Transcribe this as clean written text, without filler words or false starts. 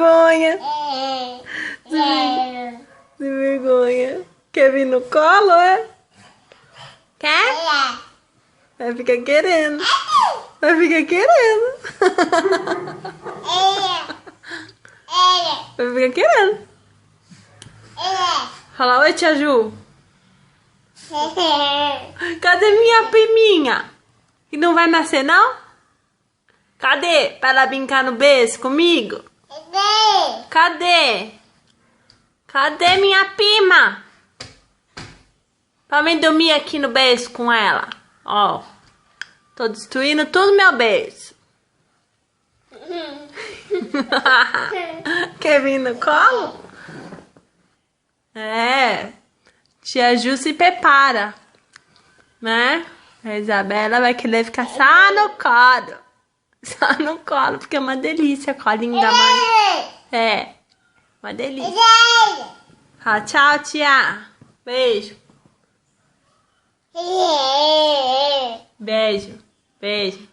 vergonha. Sem vergonha. Quer vir no colo, é? Quer? Vai ficar querendo. Vai ficar querendo. Vai ficar querendo. Fala, oi, tia Ju. Cadê minha priminha? E não vai nascer, não? Cadê? Pra ela brincar no berço comigo? Cadê? Cadê minha prima? Pra mim dormir aqui no berço com ela. Ó. Tô destruindo tudo meu berço. Quer vir no colo? É. Tia Ju se prepara. Né? A Isabela vai querer ficar só no colo. Só no colo, porque é uma delícia o colinho da mãe. É. Uma delícia. Fala, tchau, tia. Beijo. Beijo. Beijo.